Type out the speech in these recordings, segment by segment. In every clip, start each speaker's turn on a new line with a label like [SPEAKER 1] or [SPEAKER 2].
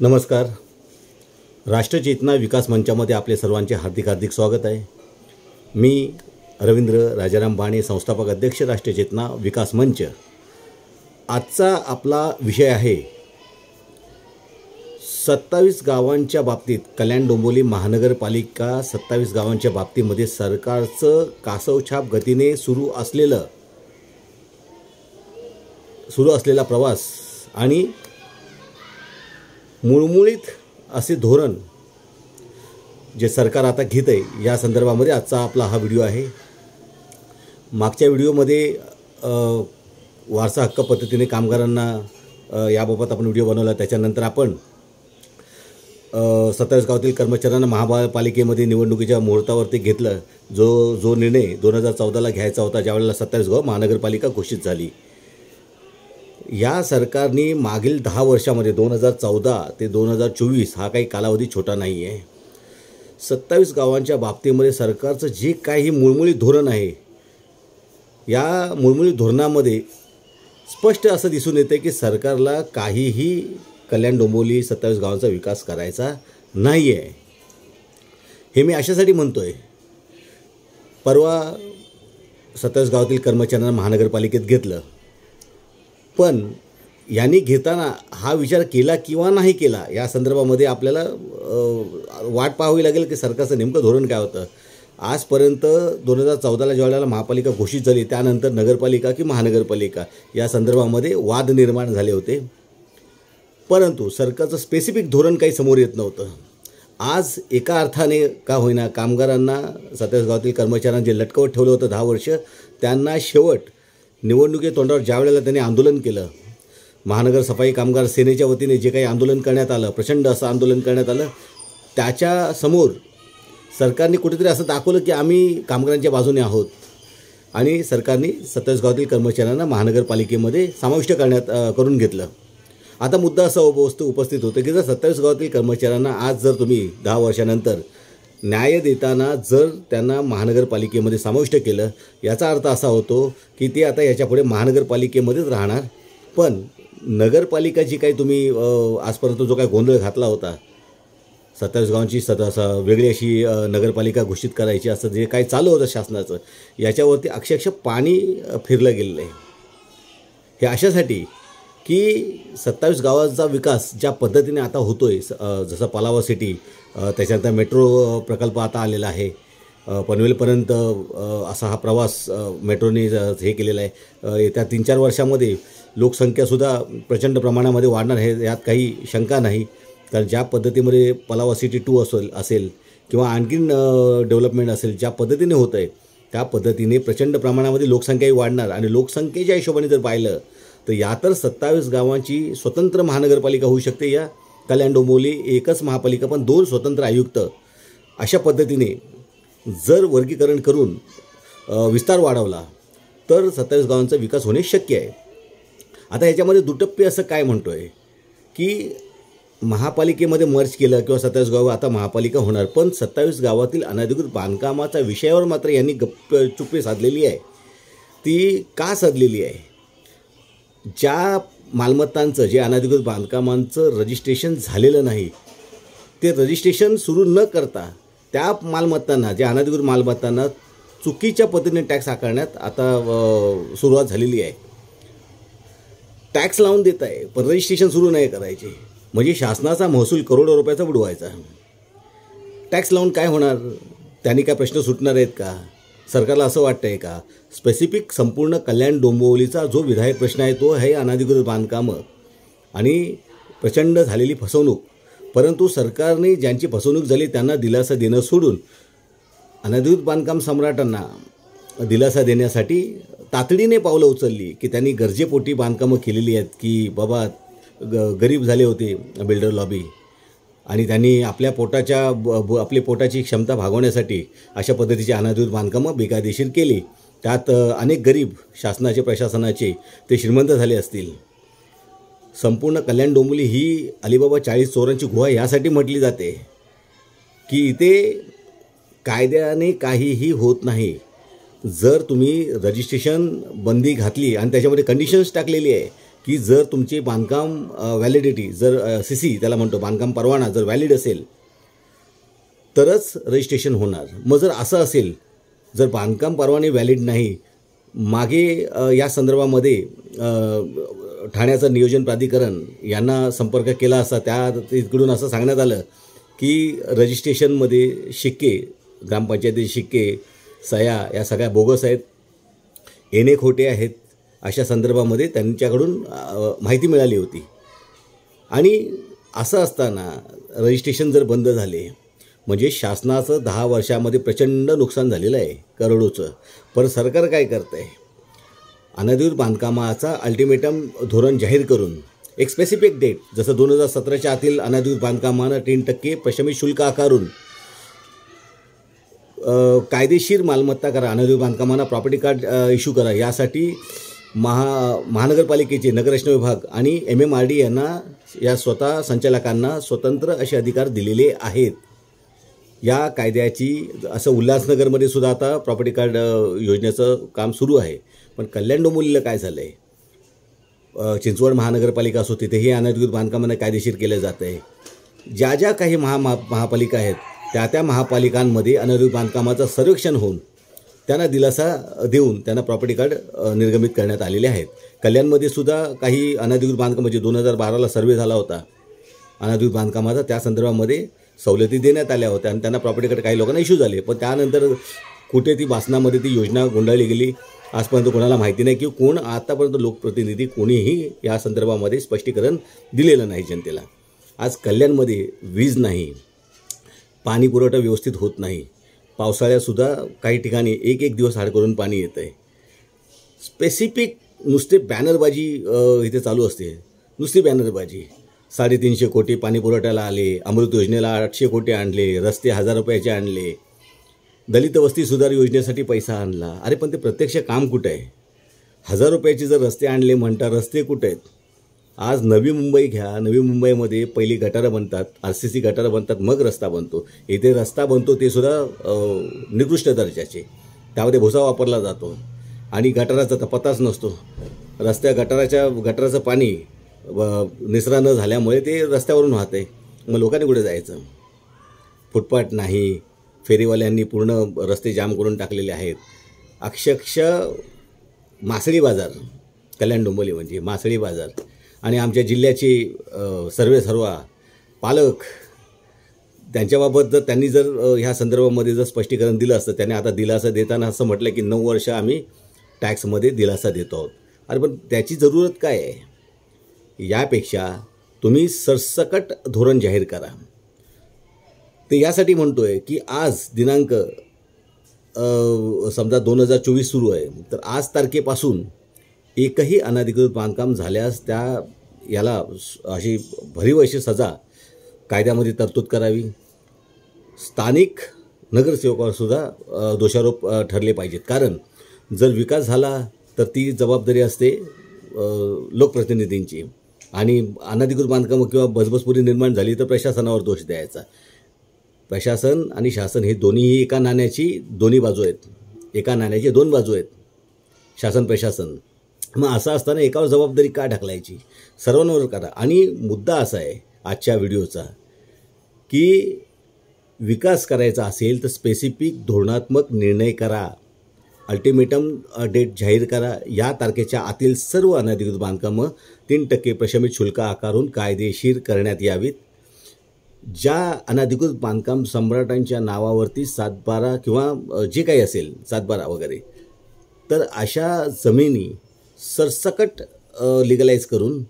[SPEAKER 1] नमस्कार. राष्ट्रचेतना विकास मंचामध्ये आपले सर्वांचे हार्दिक हार्दिक स्वागत आहे. मी रवींद्र राजाराम बाणे, संस्थापक अध्यक्ष, राष्ट्रचेतना विकास मंच. आजचा आपला विषय आहे 27 गावांच्या बाबतीत. कल्याण डोंबिवली महानगरपालिका 27 गावांच्या बाबतीमध्ये सरकारचं कासवछाप गतीने सुरू असलेला प्रवास आणि मुळमुळीत असे धोरण जे सरकार आता घेत आहे, या संदर्भामध्ये आजचा आपला हा व्हिडिओ आहे. मागच्या व्हिडिओमध्ये वारसा हक्क पद्धतीने कामगारांना याबाबत आपण व्हिडिओ बनवला. त्याच्यानंतर आपण 27 गावातील कर्मचाऱ्यांना महापालिकेमध्ये निवडणुकीच्या मुहूर्तावरती घेतलं. जो निर्णय 2014ला घ्यायचा होता, ज्यावेळेला 27 गाव महानगरपालिका घोषित झाली. या सरकारने मागील 10 वर्षामध्ये 2014 ते 2024 हा काही कालावधी छोटा नाही आहे. 27 गावांच्या बाबतीमध्ये सरकारचं जे काही मुळमुळीत धोरण आहे, या मुळमुळीत धोरणामध्ये स्पष्ट असं दिसून येतं की सरकारला काहीही कल्याण डोंबिवली 27 गावांचा विकास करायचा नाही आहे. हे मी अशासाठी म्हणतो आहे, परवा 27 गावातील कर्मचाऱ्यांना महानगरपालिकेत घेतलं, पण यांनी घेताना हा विचार केला किंवा नाही केला या संदर्भामध्ये आपल्याला वाट पाहावी लागेल की सरकारचं नेमकं धोरण काय होतं. आजपर्यंत 2014ला ज्यावेळेला महापालिका घोषित झाली, त्यानंतर नगरपालिका की महानगरपालिका या संदर्भामध्ये वाद निर्माण झाले होते, परंतु सरकारचं स्पेसिफिक धोरण काही समोर येत नव्हतं. आज एका अर्थाने का होईना कामगारांना, 27 गावातील कर्मचाऱ्यांना जे लटकवत ठेवलं होतं 10 वर्ष, त्यांना शेवट निवडणुकी तोंडावर ज्यावेळेला त्यांनी आंदोलन केलं, महानगर सफाई कामगार सेनेच्या वतीने जे काही आंदोलन करण्यात आलं, प्रचंड असं आंदोलन करण्यात आलं, त्याच्यासमोर सरकारने कुठेतरी असं दाखवलं की आम्ही कामगारांच्या बाजूने आहोत आणि सरकारने 27 गावातील कर्मचाऱ्यांना महानगरपालिकेमध्ये समाविष्ट करून घेतलं. आता मुद्दा असा उपस्थित होतो की जर 27 गावातील कर्मचाऱ्यांना आज जर तुम्ही 10 वर्षानंतर न्याय देताना जर त्यांना महानगरपालिकेमध्ये समाविष्ट केलं, याचा अर्थ असा होतो की ते आता याच्यापुढे महानगरपालिकेमध्येच राहणार. पण नगरपालिका जी काही तुम्ही आजपर्यंत जो काही गोंधळ घातला होता, 27 गावांची वेगळी अशी नगरपालिका घोषित करायची असं जे काही चालू होतं शासनाचं, याच्यावरती अक्षरशः पाणी फिरलं गेलेलं आहे. हे अशासाठी की 27 गावांचा विकास ज्या पद्धतीने आता होतो आहे, जसं पालावा सिटी, त्याच्यानंतर मेट्रो प्रकल्प आता आलेला आहे, पनवेलपर्यंत असा हा प्रवास मेट्रोने हे केलेला आहे. येत्या 3-4 वर्षामध्ये लोकसंख्यासुद्धा प्रचंड प्रमाणामध्ये वाढणार आहे, यात काही शंका नाही. कारण ज्या पद्धतीमध्ये पालावा सिटी 2 असेल किंवा आणखीन डेव्हलपमेंट असेल, ज्या पद्धतीने होतं आहे त्या पद्धतीने प्रचंड प्रमाणामध्ये लोकसंख्याही वाढणार. आणि लोकसंख्येच्या हिशोबाने जर पाहिलं तर या तर 27 गावांची स्वतंत्र महानगरपालिका होऊ शकते. या कल्याण डोंबिवली एकच महापालिका पण 2 स्वतंत्र आयुक्त, अशा पद्धतीने जर वर्गीकरण करून विस्तार वाढवला तर 27 गावांचा विकास होणे शक्य आहे. आता याच्यामध्ये दुटप्पी असं काय म्हणतो आहे की महापालिकेमध्ये मर्ज केलं किंवा 27 गावं आता महापालिका होणार, पण 27 गावातील अनधिकृत बांधकामाच्या विषयावर मात्र यांनी चुप्पी साधलेली आहे. ती का साधलेली आहे? ज्या मालमत्तांचं, जे अनधिकृत बांधकामांचं रजिस्ट्रेशन झालेलं नाही, ते रजिस्ट्रेशन सुरू न करता त्या मालमत्तांना, ज्या अनधिकृत मालमत्तांना चुकीच्या पद्धतीने टॅक्स आकारण्यात आता सुरुवात झालेली आहे. टॅक्स लावून देत आहे पण रजिस्ट्रेशन सुरू नाही करायचे, म्हणजे शासनाचा महसूल करोडो रुपयाचा बुडवायचा. टॅक्स लावून काय होणार? त्यांनी काय प्रश्न सुटणार आहेत का? सरकारला असं वाटतं आहे का? स्पेसिफिक संपूर्ण कल्याण डोंबिवलीचा जो विधायक प्रश्न आहे तो आहे अनधिकृत बांधकामं आणि प्रचंड झालेली फसवणूक. परंतु सरकारने ज्यांची फसवणूक झाली त्यांना दिलासा देणं सोडून अनधिकृत बांधकाम सम्राटांना दिलासा देण्यासाठी तातडीने पावलं उचलली की त्यांनी गरजेपोटी बांधकामं केलेली आहेत की बाबा गरीब झाले होते बिल्डर लॉबी, आणि त्यांनी आपल्या पोटाची क्षमता भागवण्यासाठी अशा पद्धतीची अनधिकृत बांधकामं बेकायदेशीर केली. त्यात अनेक गरीब शासनाचे, प्रशासनाचे ते श्रीमंत झाले असतील. संपूर्ण कल्याण डोंबिवली ही अलिबाबा 40 चोरांची गुहा यासाठी म्हटली जाते की इथे कायद्याने काहीही होत नाही. जर तुम्ही रजिस्ट्रेशन बंदी घातली आणि त्याच्यामध्ये कंडिशन्स टाकलेली आहे की जर तुमची बांधकाम व्हॅलिडिटी जर CC त्याला म्हणतो बांधकाम परवाना जर व्हॅलिड असेल तरच रजिस्ट्रेशन होणार. मग जर असं असेल, जर बांधकाम परवाने व्हॅलिड नाही, मागे या संदर्भामध्ये ठाण्याचं नियोजन प्राधिकरण यांना संपर्क केला असता. त्या तिकडून असं सांगण्यात आलं की रजिस्ट्रेशनमध्ये शिक्के, ग्रामपंचायतीचे शिक्के, सह्या या सगळ्या बोगस आहेत, येणे खोटे आहेत, अशा संदर्भामध्ये त्यांच्याकडून माहिती मिळाली होती. आणि असं असताना रजिस्ट्रेशन जर बंद झाले म्हणजे शासनाचं 10 वर्षामध्ये प्रचंड नुकसान झालेलं आहे, करोडोचं. पण सरकार काय करतं आहे, अनधिकृत बांधकामाचा अल्टिमेटम धोरण जाहीर करून एक स्पेसिफिक डेट, जसं 2017च्या आतील अनधिकृत बांधकामांना 3% प्रशमित शुल्क आकारून कायदेशीर मालमत्ता करा, अनधिकृत बांधकामांना प्रॉपर्टी कार्ड इश्यू करा, यासाठी महानगरपालिकेचे नगररचना विभाग आणि MMRD यांना या स्वतः संचालकांना स्वतंत्र असे अधिकार दिलेले आहेत. या कायद्याची असं उल्हासनगरमध्ये सुद्धा आता प्रॉपर्टी कार्ड योजनेचं काम सुरू आहे. पण कल्याण डोंबिवलीला काय झालं आहे, चिंचवड महानगरपालिका असो तिथेही अनधिकृत बांधकामांना कायदेशीर केलं जातं आहे. ज्या ज्या काही महापालिका आहेत त्या महापालिकांमध्ये अनधिकृत बांधकामाचं सर्वेक्षण होऊन त्यांना दिलासा देऊन त्यांना प्रॉपर्टी कार्ड निर्गमित करण्यात आलेले आहेत. कल्याणमध्ये सुद्धा काही अनधिकृत बांधकाम म्हणजे 2012ला सर्वे झाला होता अनधिकृत बांधकामाचा, त्या संदर्भामध्ये सवलती देण्यात आल्या होत्या आणि त्यांना प्रॉपर्टी कार्ड काही लोकांना इश्यू झाले. पण त्यानंतर कुठे ती भाषणामध्ये ती योजना गुंडाळली गेली आजपर्यंत कोणाला माहिती नाही, की कोण आतापर्यंत लोकप्रतिनिधी कोणीही या संदर्भामध्ये स्पष्टीकरण दिलेलं नाही जनतेला. आज कल्याणमध्ये वीज नाही, पाणी पुरवठा व्यवस्थित होत नाही, पावसाळ्यातसुद्धा काही ठिकाणी एक दिवस आड करून पाणी येतं आहे. स्पेसिफिक नुसते बॅनरबाजी इथे चालू असते, नुसती बॅनरबाजी. 350 कोटी पाणी पुरवठ्याला आले, अमृत योजनेला 800 कोटी आणले, रस्ते 1000 रुपयाचे आणले, दलित वस्ती सुधार योजनेसाठी पैसा आणला. अरे पण ते प्रत्यक्ष काम कुठं आहे? 1000 रुपयाचे जर रस्ते आणले म्हणता, रस्ते कुठे आहेत? आज नवी मुंबई घ्या, नवी मुंबईमध्ये पहिली गटारं बनतात, RCC गटारं बनतात, मग रस्ता बनतो. इथे रस्ता बनतो ते सुद्धा निकृष्ट दर्जाचे, त्यामध्ये भुसा वापरला जातो आणि गटाराचा तर पत्ताच नसतो. गटाराचं पाणी निचरा न झाल्यामुळे ते रस्त्यावरून वाहते. मग लोकांनी कुठे जायचं? फुटपाथ नाही, फेरीवाल्यांनी पूर्ण रस्ते जाम करून टाकलेले आहेत. अक्षरशः मासळी बाजार, कल्याण डोंबिवली म्हणजे मासळी बाजार. आणि आमच्या जिल्ह्याचे सर्वेसर्वा पालक त्यांच्याबाबत जर त्यांनी जर ह्या संदर्भामध्ये जर स्पष्टीकरण दिलं असतं, त्याने आता दिलासा देताना असं म्हटलं की 9 वर्ष आम्ही टॅक्समध्ये दिलासा देतो आहोत. अरे पण त्याची जरूरत काय आहे? यापेक्षा तुम्ही सरसकट धोरण जाहीर करा. ते यासाठी म्हणतो आहे की आज दिनांक समजा 2024 सुरू आहे, तर आज तारखेपासून एकही अनधिकृत बांधकाम झाल्यास याला अशी भरीव अशी सजा कायद्यामध्ये तरतूद करावी. स्थानिक नगरसेवकांसुद्धा दोषारोप ठरले पाहिजेत. कारण जर विकास झाला तर ती जबाबदारी असते लोकप्रतिनिधींची, आणि अनधिकृत बांधकाम किंवा बसबसपुरी निर्माण झाली तर प्रशासनावर दोष द्यायचा. प्रशासन आणि शासन हे दोन्हीही एका नाण्याची दोन्ही बाजू आहेत, एका नाण्याची 2 बाजू आहेत, शासन प्रशासन. मग असं असताना एकावर जबाबदारी का ढकलायची? सर्वांवर करा. आणि मुद्दा असा आहे आजच्या व्हिडिओचा की विकास करायचा असेल तर स्पेसिफिक धोरणात्मक निर्णय करा, अल्टिमेटम डेट जाहीर करा. या तारखेच्या आतील सर्व अनधिकृत बांधकामं 3% प्रशमित शुल्क आकारून कायदेशीर करण्यात यावीत. ज्या अनधिकृत बांधकाम सम्राटांच्या नावावरती 7/12 किंवा जे काही असेल 7/12 वगैरे, तर अशा जमिनी सरसकट लिगलाइज करून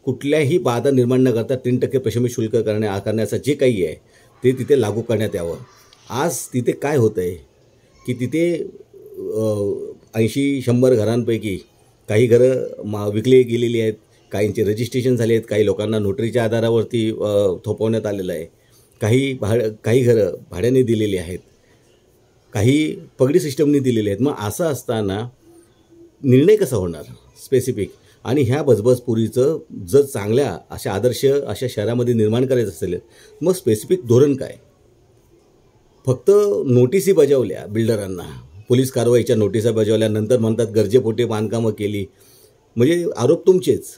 [SPEAKER 1] कुठल्याही बाधा निर्माण न करता 3% प्रशमित शुल्क आकारण्याचं जे काही आहे ते तिथे लागू करण्यात यावं. आज तिथे काय होतं आहे की तिथे 80-100 घरांपैकी काही घरं विकली गेलेली आहेत, काहींचे रजिस्ट्रेशन झाले आहेत, काही लोकांना नोटरीच्या आधारावरती थोपवण्यात आलेलं आहे, काही घरं भाड्याने दिलेली आहेत, काही पगडी सिस्टमने दिलेले आहेत. मग असं असताना निर्णय कसा होणार स्पेसिफिक? आणि ह्या बजबजपुरीचं जर चांगल्या अशा आदर्श अशा शहरामध्ये निर्माण करायचं असेल मग स्पेसिफिक धोरण काय? फक्त नोटिसी बजावल्या बिल्डरांना, पोलीस कारवाईच्या नोटिसा बजावल्यानंतर म्हणतात गरजेपोटी बांधकामं केली, म्हणजे आरोप तुमचेच.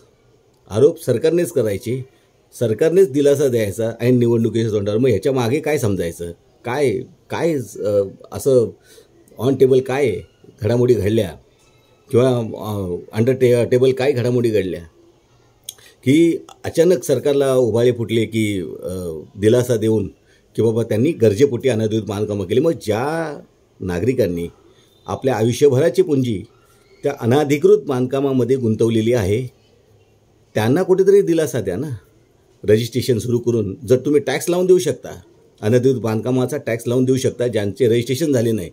[SPEAKER 1] आरोप सरकारनेच करायचे, सरकारनेच दिलासा द्यायचा ऐन निवडणुकीच्या तोंडावर. मग ह्याच्या मागे काय समजायचं? काय काय असं ऑन टेबल काय घडामोडी घडल्या किंवा अंडर टेबल काय घडामोडी घडल्या की अचानक सरकारला उभाळे फुटले की दिलासा देऊन की बाबा त्यांनी गरजेपोटी अनधिकृत बांधकामं केली. मग ज्या नागरिकांनी आपल्या आयुष्यभराची पुंजी त्या अनधिकृत बांधकामामध्ये गुंतवलेली आहे त्यांना कुठेतरी दिलासा द्या ना. रजिस्ट्रेशन सुरू करून जर तुम्ही टॅक्स लावून देऊ शकता, अनधिकृत बांधकामाचा टॅक्स लावून देऊ शकता ज्यांचे रजिस्ट्रेशन झाले नाही.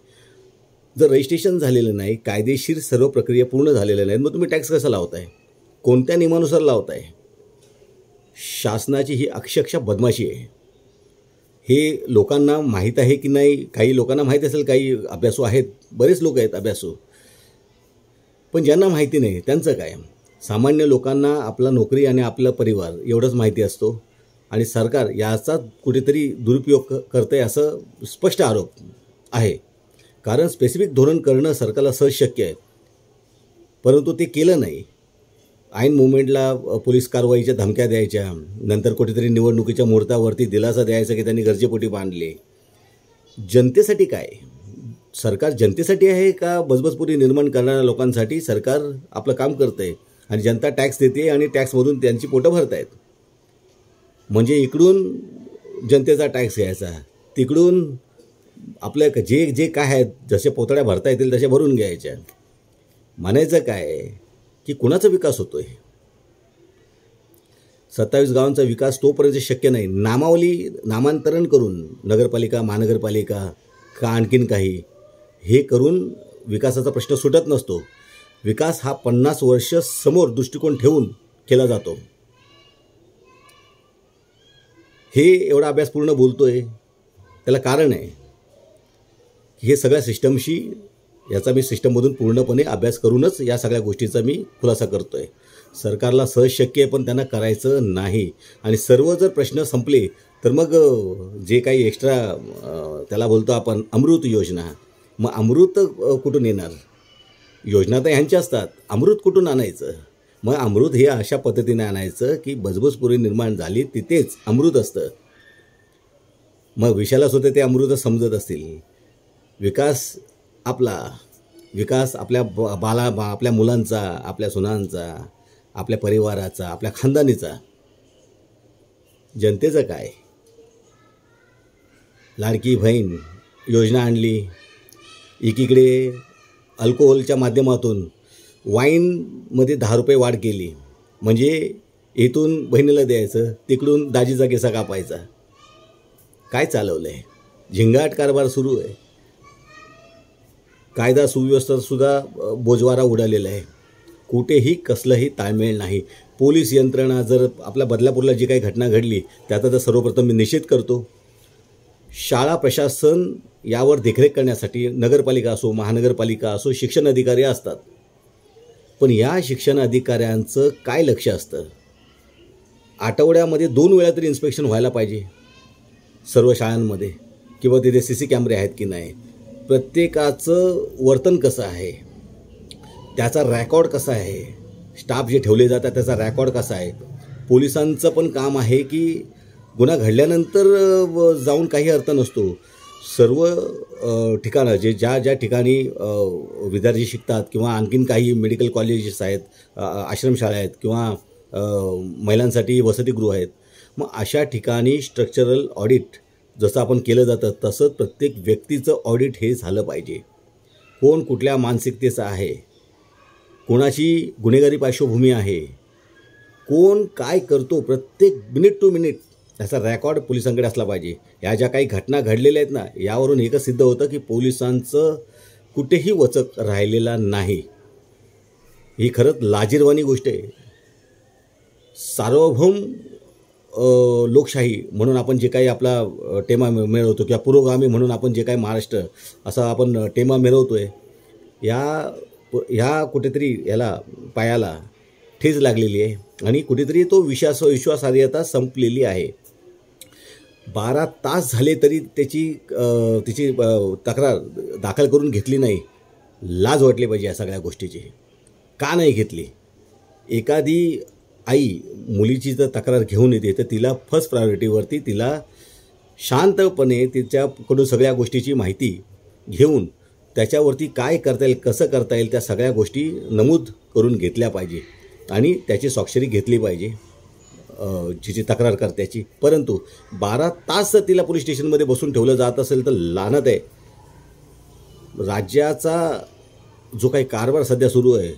[SPEAKER 1] जर रजिस्ट्रेशन झालेलं नाही, कायदेशीर सर्व प्रक्रिया पूर्ण झालेल्या नाहीत, मग तुम्ही टॅक्स कसा लावताय? कोणत्या नियमानुसार लावताय? शासनाची ही अक्षरशः बदमाशी आहे. हे लोकांना माहीत आहे की नाही? काही लोकांना माहीत असेल, काही अभ्यासू आहेत, बरेच लोक आहेत अभ्यासू, पण ज्यांना माहिती नाही त्यांचं काय? सामान्य लोकांना आपला नोकरी आणि आपला परिवार एवढंच माहिती असतो आणि सरकार याचा कुठेतरी दुरुपयोग करते असं स्पष्ट आरोप आहे. कारण स्पेसिफिक धोरण करणं सरकारला सहज शक्य आहे, परंतु ते केलं नाही. ऐन मुवमेंटला पोलीस कारवाईच्या धमक्या द्यायच्या, नंतर कुठेतरी निवडणुकीच्या मुहूर्तावरती दिलासा द्यायचा की त्यांनी गरजेपोटी बांधले. जनतेसाठी काय? सरकार जनतेसाठी आहे का बजबजपुरी निर्माण करणाऱ्या लोकांसाठी सरकार आपलं काम करतं आहे? आणि जनता टॅक्स देते आणि टॅक्समधून त्यांची पोटं भरत आहेत. म्हणजे इकडून जनतेचा टॅक्स घ्यायचा, तिकडून आपल्या जे जे काय आहेत जसे पोतळ्या भरता येतील तशा भरून घ्यायच्या. म्हणायचं काय की कुणाचा विकास होतो आहे? 27 गावांचा विकास तोपर्यंत शक्य नाही. नामांतरण करून नगरपालिका, महानगरपालिका का आणखीन काही हे करून विकासाचा प्रश्न सुटत नसतो. विकास हा 50 वर्ष समोर दृष्टिकोन ठेवून केला जातो. हे एवढा अभ्यासपूर्ण बोलतोय त्याला कारण आहे. हे सगळ्या सिस्टमशी याचा मी सिस्टममधून पूर्णपणे अभ्यास करूनच या सगळ्या गोष्टीचा मी खुलासा करतो आहे. सरकारला सहज शक्य आहे पण त्यांना करायचं नाही. आणि सर्व जर प्रश्न संपले तर मग जे काही एक्स्ट्रा त्याला बोलतो आपण अमृत योजना, मग अमृत कुठून येणार? योजना तर ह्यांच्या असतात, अमृत कुठून आणायचं? मग अमृत हे अशा पद्धतीने आणायचं की बजबजपुरी निर्माण झाली तिथेच अमृत असतं. मग विषयाला सुद्धा ते अमृत समजत असतील. विकास आपल्या आपल्या मुलांचा, आपल्या सुनांचा, आपल्या परिवाराचा, आपल्या खानदानीचा. जनतेचं काय? लाडकी बहीण योजना आणली, एकीकडे अल्कोहोलच्या माध्यमातून वाईनमध्ये 10 रुपये वाढ केली, म्हणजे इथून बहिणीला द्यायचं, तिकडून दाजीचा केसा कापायचा. काय चालवलं आहे? झिंगाट कारभार सुरू आहे. कायदा सुव्यवस्थासुद्धा बोजवारा उडालेला आहे. कुठेही कसलंही ताळमेळ नाही. पोलीस यंत्रणा जर आपल्या बदलापूरला जी काही घटना घडली त्याचा तर सर्वप्रथम मी निषेध करतो. शाळा प्रशासन यावर देखरेख करण्यासाठी नगरपालिका असो, महानगरपालिका असो, शिक्षण अधिकारी असतात. पण या शिक्षण अधिकाऱ्यांचं काय लक्ष असतं? आठवड्यामध्ये 2 वेळा तरी इन्स्पेक्शन व्हायला पाहिजे सर्व शाळांमध्ये, किंवा तिथे CC कॅमेरे आहेत की नाही, प्रत्येकाचं वर्तन कसं आहे, त्याचा रेकॉर्ड कसा आहे, स्टाफ जे ठेवले जातात त्याचा रेकॉर्ड कसा आहे. पोलिसांचं पण काम आहे की गुन्हा घडल्यानंतर जाऊन काही अर्थ नसतो. सर्व ठिकाणं ज्या ठिकाणी विद्यार्थी शिकतात किंवा आणखीन काही मेडिकल कॉलेजेस आहेत, आश्रमशाळा आहेत किंवा महिलांसाठी वसतिगृह आहेत, मग अशा ठिकाणी स्ट्रक्चरल ऑडिट जसं आपण केलं जातं तसंच प्रत्येक व्यक्तीचं ऑडिट हे झालं पाहिजे. कोण कुठल्या मानसिकतेचा आहे, कोणाची गुन्हेगारी पार्श्वभूमी आहे, कोण काय करतो, प्रत्येक मिनिट टू मिनिट त्याचा रेकॉर्ड पोलिसांकडे असला पाहिजे. या ज्या काही घटना घडलेल्या आहेत ना, यावरून एकच सिद्ध होतं की पोलिसांचं कुठेही वचक राहिलेला नाही. ही खरंच लाजिरवाणी गोष्ट आहे. सार्वभौम लोकशाही म्हणून आपण जे काही आपला टेमा मिळवतो किंवा पुरोगामी म्हणून आपण जे काही महाराष्ट्र असा आपण टेमा मिळवतो आहे, ह्या कुठेतरी याला पायाला ठेच लागलेली आहे आणि कुठेतरी तो विश्वासार्हता संपलेली आहे. 12 तास झाले तरी तिची तक्रार दाखल करून घेतली नाही. लाज वाटली पाहिजे या सगळ्या गोष्टीची. का नाही घेतली? एखादी आई मुलीची जर तक्रार घेऊन येते तर तिला फर्स्ट प्रायोरिटीवरती तिला शांतपणे तिच्याकडून सगळ्या गोष्टीची माहिती घेऊन त्याच्यावरती काय करता येईल, कसं करता येईल, त्या सगळ्या गोष्टी नमूद करून घेतल्या पाहिजे आणि त्याची स्वाक्षरी घेतली पाहिजे जिची तक्रार करत्याची. परंतु 12 तास तिला पोलीस स्टेशनमध्ये बसून ठेवलं जात असेल तर लानत आहे. राज्याचा जो काही कारभार सध्या सुरू आहे,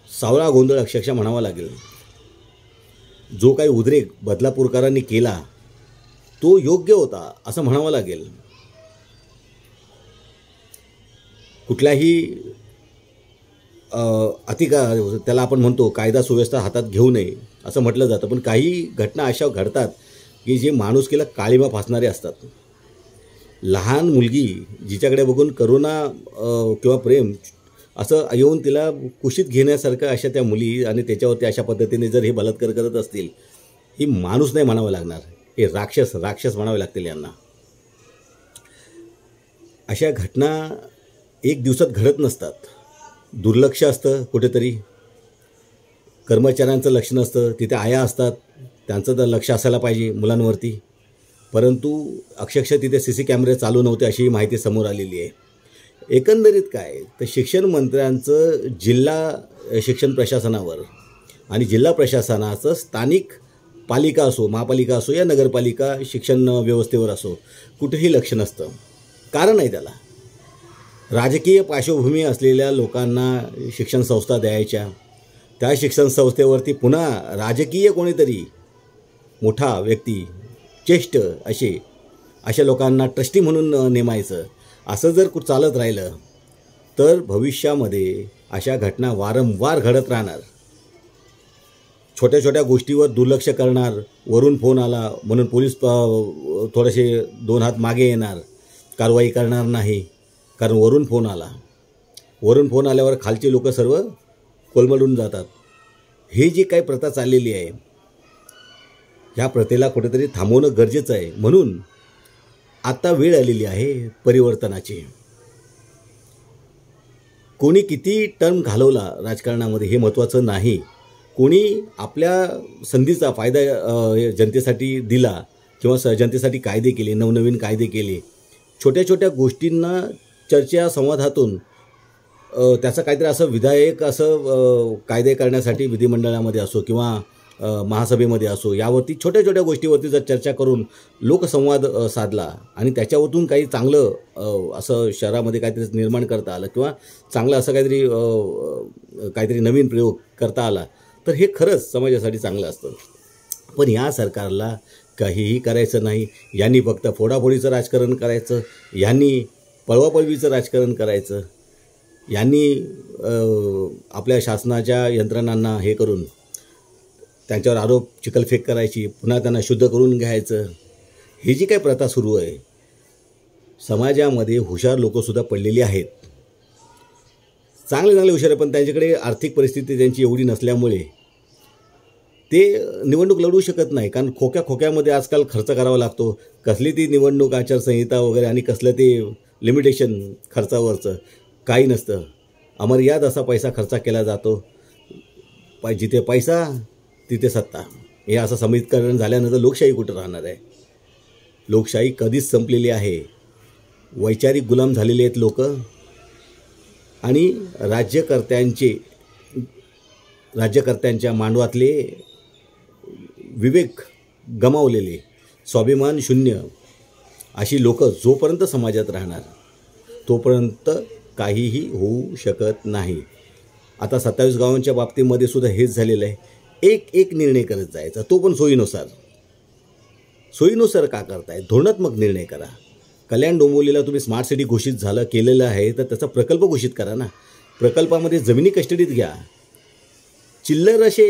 [SPEAKER 1] सावळा गोंधळ अक्षरशः म्हणावा लागेल. जो काही उद्रेक बदलापूरकरांनी केला तो योग्य होता असं म्हणावं लागेल. कुठल्याही त्याला आपण म्हणतो कायदा सुव्यवस्था हातात घेऊ नये असं म्हटलं जातं, पण काही घटना अशा घडतात की जे माणुसकीला काळिमा फासणारे असतात. लहान मुलगी जिच्याकडे बघून करुणा किंवा प्रेम असं येऊन तिला कुशीत घेण्यासारखं अशा त्या मुली आणि त्याच्यावरती अशा पद्धतीने जर हे बलात्कार करत असतील, ही माणूस नाही म्हणावं लागणार, हे राक्षस म्हणावे लागतील यांना. अशा घटना एक दिवसात घडत नसतात. दुर्लक्ष असतं कुठेतरी, कर्मचाऱ्यांचं लक्ष नसतं, तिथे आया असतात त्यांचं तर लक्ष असायला पाहिजे मुलांवरती, परंतु अक्षरशः तिथे CC कॅमेरे चालू नव्हते अशी माहिती समोर आलेली आहे. एकंदरीत काय तर शिक्षण मंत्र्यांचं जिल्हा शिक्षण प्रशासनावर आणि जिल्हा प्रशासनाचं स्थानिक पालिका असो, महापालिका असो या नगरपालिका शिक्षण व्यवस्थेवर असो, कुठेही लक्ष नसतं. कारण आहे त्याला. राजकीय पार्श्वभूमी असलेल्या लोकांना शिक्षण संस्था द्यायच्या, त्या शिक्षण संस्थेवरती पुन्हा राजकीय कोणीतरी मोठा व्यक्ती ज्येष्ठ अशा लोकांना ट्रस्टी म्हणून नेमायचं. असं जर चालत राहिलं तर भविष्यामध्ये अशा घटना वारंवार घडत राहणार. छोट्या छोट्या गोष्टीवर दुर्लक्ष करणार, वरून फोन आला म्हणून पोलीस थोडेसे 2 हात मागे येणार, कारवाई करणार नाही कारण वरून फोन आला. वरून फोन आल्यावर खालचे लोक सर्व कोलमडून जातात. ही जी काही प्रथा चाललेली आहे, ह्या प्रथेला कुठेतरी थांबवणं गरजेचं आहे. म्हणून आता वेळ आलेली आहे परिवर्तनाची. कोणी किती टर्म घालवला राजकारणामध्ये हे महत्त्वाचं नाही. कोणी आपल्या संधीचा फायदा जनतेसाठी दिला किंवा जनतेसाठी कायदे केले, नवनवीन कायदे केले. छोट्या छोट्या गोष्टींना चर्चा संवादातून त्याचं काहीतरी असं विधायक असं कायदे करण्यासाठी विधिमंडळामध्ये असो किंवा महासभेमध्ये असो, यावरती छोट्या छोट्या गोष्टीवरती जर चर्चा करून लोकसंवाद साधला आणि त्याच्यावरून काही चांगलं असं शहरामध्ये काहीतरी निर्माण करता आलं किंवा चांगलं असं काहीतरी नवीन प्रयोग करता आला तर हे खरंच समाजासाठी चांगलं असतं. पण या सरकारला काहीही करायचं नाही. यांनी फक्त फोडाफोडीचं राजकारण करायचं, यांनी पळवापळवीचं राजकारण करायचं, यांनी आपल्या शासनाच्या यंत्रणांना हे करून त्यांच्यावर आरोप चिखलफेक करायची, पुन्हा त्यांना शुद्ध करून घ्यायचं. ही जी काही प्रथा सुरू आहे, समाजामध्ये हुशार लोकंसुद्धा पडलेली आहेत. चांगले हुशार आहे, पण त्यांच्याकडे आर्थिक परिस्थिती त्यांची एवढी नसल्यामुळे ते निवडणूक लढवू शकत नाही. कारण खोक्यामध्ये आजकाल खर्च करावा लागतो. कसली ती निवडणूक आचारसंहिता वगैरे आणि कसलं ते लिमिटेशन खर्चावरचं काही नसतं. अमर्याद असा पैसा खर्च केला जातो. जिथे पैसा तिथे सत्ता, हे असं समीकरण झाल्यानंतर लोकशाही कुठं राहणार आहे? लोकशाही कधीच संपलेली आहे. वैचारिक गुलाम झालेले आहेत लोक आणि राज्यकर्त्यांच्या मांडवातले विवेक गमावलेले, स्वाभिमान शून्य अशी लोक जोपर्यंत समाजात राहणार तोपर्यंत काहीही होऊ शकत नाही. आता 27 गावांच्या बाबतीमध्ये सुद्धा हेच झालेलं आहे. एक निर्णय करत जायचा, तो पण सोयीनुसार का करताय? धोरणात्मक निर्णय करा. कल्याण डोंबिवलीला तुम्ही स्मार्ट सिटी घोषित केलेलं आहे तर त्याचा प्रकल्प घोषित करा ना. प्रकल्पामध्ये जमिनी कस्टडीत घ्या. चिल्लर असे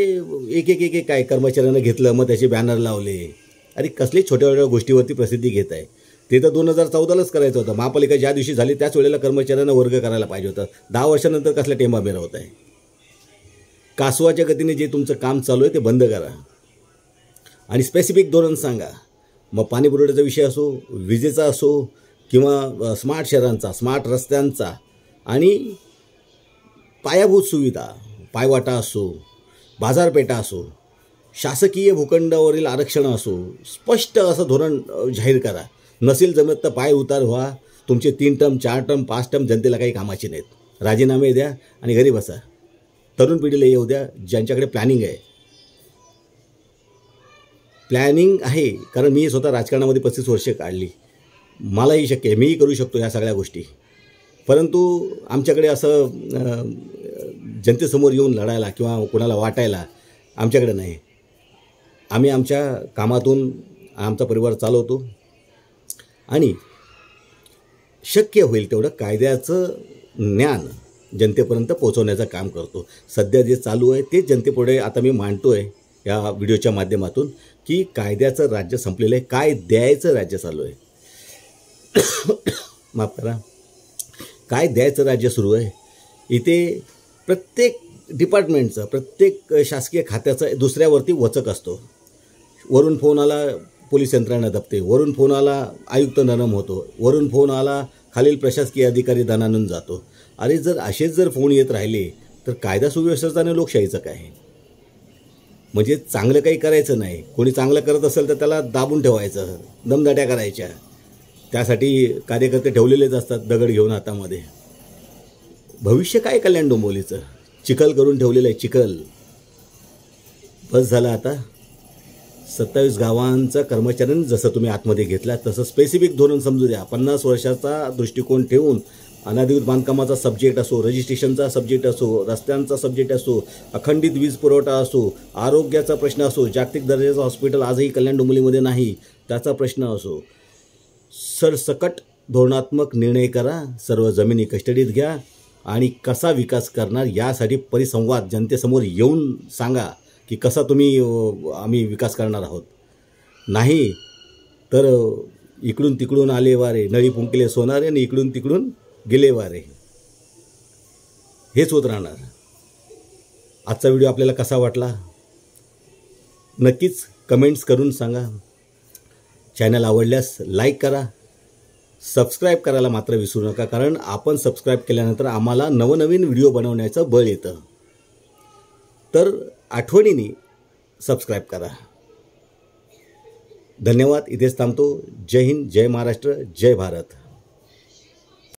[SPEAKER 1] एक काय कर्मचाऱ्यांना घेतलं, मग त्याचे बॅनर लावले. अरे कसले छोट्या गोष्टीवरती प्रसिद्धी घेत आहे? ते तर 2014लाच करायचं होतं. महापालिका ज्या दिवशी झाली त्याच वेळेला कर्मचाऱ्यांना वर्ग करायला पाहिजे होतं. 10 वर्षानंतर कसला टेंबा मिरवत आहे? कासवाच्या गतीने जे तुमचं काम चालू आहे ते बंद करा आणि स्पेसिफिक धोरण सांगा. मग पाणी पुरवठ्याचा विषय असो, विजेचा असो किंवा स्मार्ट शहरांचा, स्मार्ट रस्त्यांचा आणि पायाभूत सुविधा, पायवाटा असो बाजारपेठा असो, शासकीय भूखंडावरील आरक्षण असो, स्पष्ट असं धोरण जाहीर करा. नसेल जमत तर पाय उतार व्हा. तुमचे 3 टर्म 4 टर्म 5 टर्म जनतेला काही कामाचे नाहीत. राजीनामे द्या आणि घरी बसा. तरुण पिढीला येऊ द्या ज्यांच्याकडे प्लॅनिंग आहे. प्लॅनिंग आहे, कारण मी स्वतः राजकारणामध्ये 35 वर्षे काढली. मलाही शक्य आहे, मीही करू शकतो या सगळ्या गोष्टी. परंतु आमच्याकडे असं जनतेसमोर येऊन लढायला किंवा कोणाला वाटायला आमच्याकडे नाही. आम्ही आमच्या कामातून आमचा परिवार चालवतो आणि शक्य होईल तेवढं कायद्याचं ज्ञान जनतेपर्यंत पोहोचवण्याचं काम करतो. सध्या जे चालू आहे तेच जनतेपुढे आता मी मांडतो आहे या व्हिडिओच्या माध्यमातून, की कायद्याचं राज्य संपलेलं आहे, काय द्यायचं राज्य चालू आहे. माफ करा, काय द्यायचं राज्य सुरू आहे. इथे प्रत्येक डिपार्टमेंटचं, प्रत्येक शासकीय खात्याचं दुसऱ्यावरती वचक असतो. वरून फोन आला पोलीस यंत्रणा दबते, वरून फोन आला आयुक्त नरम होतो, वरून फोन आला खालील प्रशासकीय अधिकारी दणानून जातो. अरे जर असेच जर फोन येत राहिले तर कायदा सुव्यवस्थेचं आणि लोकशाहीचं काय? म्हणजे चांगलं काही करायचं नाही. कोणी चांगलं करत असेल तर त्याला दाबून ठेवायचं, दमदाट्या करायच्या. त्यासाठी कार्यकर्ते ठेवलेलेच असतात दगड घेऊन हातामध्ये. भविष्य काय कल्याण डोंबिवलीचं? चिखल करून ठेवलेलं आहे, चिखल. बस झालं आता. 27 गावांचा कर्मचाऱ्यांनी जसं तुम्ही आतमध्ये घेतला तसं स्पेसिफिक धोरण समजू द्या. 50 वर्षाचा दृष्टिकोन ठेवून अनाधिकृत बांधकामाचा सब्जेक्ट असो, रजिस्ट्रेशनचा सब्जेक्ट असो, रस्त्यांचा सब्जेक्ट असो, अखंडित वीज पुरवठा असो, आरोग्याचा प्रश्न असो, जागतिक दर्जाचं हॉस्पिटल आजही कल्याण डोंबिवलीमध्ये नाही त्याचा प्रश्न असो, सरसकट धोरणात्मक निर्णय करा. सर्व जमिनी कस्टडीत घ्या आणि कसा विकास करणार यासाठी परिसंवाद जनतेसमोर येऊन सांगा की कसा आम्ही विकास करणार आहोत. नाही तर इकडून तिकडून आले वारे, नळी फुंकले सोनारे आणि इकडून तिकडून गेले वारे, हेच होत राहणार. आजचा व्हिडिओ आपल्याला कसा वाटला नक्कीच कमेंट्स करून सांगा. चॅनल आवडल्यास लाईक करा, सबस्क्राईब करायला मात्र विसरू नका, कारण आपण सबस्क्राईब केल्यानंतर आम्हाला नवनवीन व्हिडिओ बनवण्याचं बळ येतं. तर आठवणीने सबस्क्राईब करा. धन्यवाद. इथेच थांबतो. जय हिंद, जय महाराष्ट्र, जय भारत.